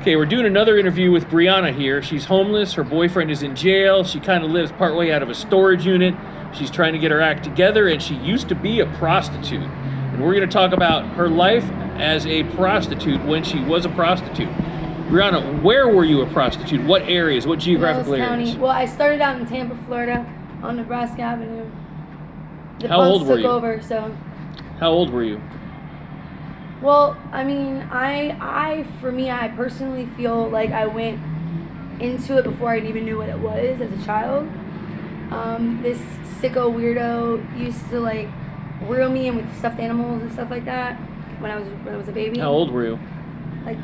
Okay, we're doing another interview with Briana here. She's homeless. Her boyfriend is in jail. She kind of lives partway out of a storage unit. She's trying to get her act together, and she used to be a prostitute. And we're going to talk about her life as a prostitute when she was a prostitute. Briana, where were you a prostitute? What areas? What geographical areas? County. Well, I started out in Tampa, Florida, on Nebraska Avenue. The How old punks were took you? over, so. How old were you? Well, I mean, I personally feel like I went into it before I even knew what it was as a child. This sicko weirdo used to like reel me in with stuffed animals and stuff like that when I was a baby. How old were you? Like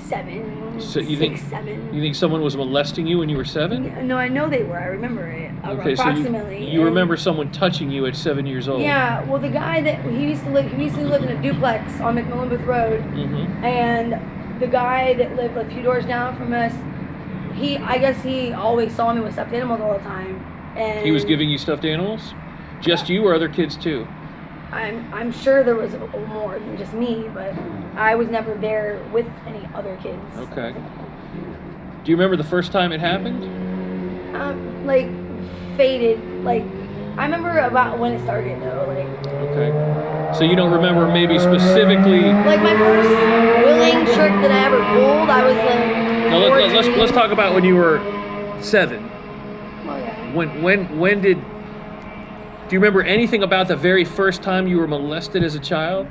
7, So you 6, 7. You think someone was molesting you when you were 7? No, I know they were. I remember it. Okay, Approximately. so you remember someone touching you at 7 years old? Yeah. Well, the guy that he used to live in a duplex on McMillan Booth Road, and the guy that lived a few doors down from us, I guess he always saw me with stuffed animals all the time. And he was giving you stuffed animals? Just you or other kids too? I'm sure there was more than just me, but I was never there with any other kids. Okay. Do you remember the first time it happened? Like faded. Like I remember about when it started though. Like. Okay. So you don't remember maybe specifically. Like my first willing trick that I ever pulled, I was like. No, let's talk about when you were 7. Oh yeah. When did? Do you remember anything about the very first time you were molested as a child?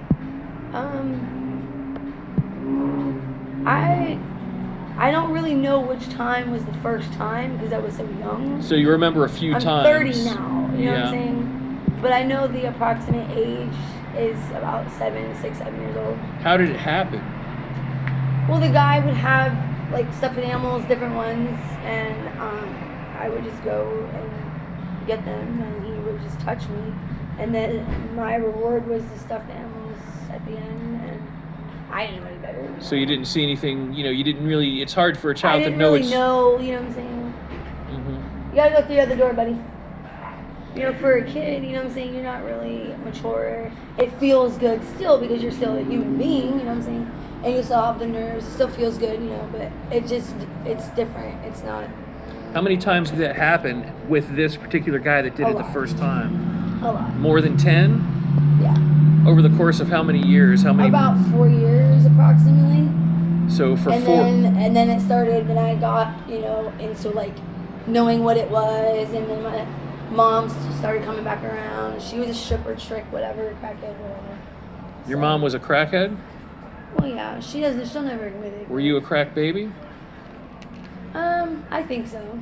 I don't really know which time was the first time because I was so young. So you remember a few times. I'm 30 now, you know what I'm saying? But I know the approximate age is about 6, 7 years old. How did it happen? Well, the guy would have like stuffed animals, different ones, and I would just go and get them, and he would just touch me, and then my reward was the stuffed animals at the end, and I didn't know any better. So you didn't see anything, you didn't really, it's hard for a child to know I didn't really know, you know what I'm saying? You gotta go through the other door, buddy. For a kid, you know what I'm saying, you're not really mature. It feels good still because you're still a human being, you know what I'm saying? And you still have the nerves, it still feels good, but it's different, it's not. How many times did that happen with this particular guy that did it the first time? A lot. More than 10? Yeah. Over the course of how many years? About 4 years approximately. So for and 4. And then it started, then I got, into like knowing what it was, and then my mom started coming back around. She was a stripper, trick, whatever, crackhead, whatever. Your mom was a crackhead? Well, yeah, she'll never admit it. Were you a crack baby? I think so.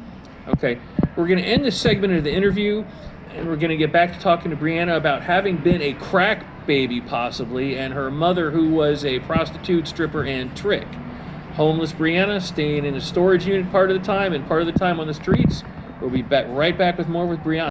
Okay, we're going to end this segment of the interview, and we're going to get back to talking to Briana about having been a crack baby, possibly, and her mother, who was a prostitute, stripper, and trick. Homeless Briana, staying in a storage unit part of the time, and part of the time on the streets. We'll be right back with more with Briana.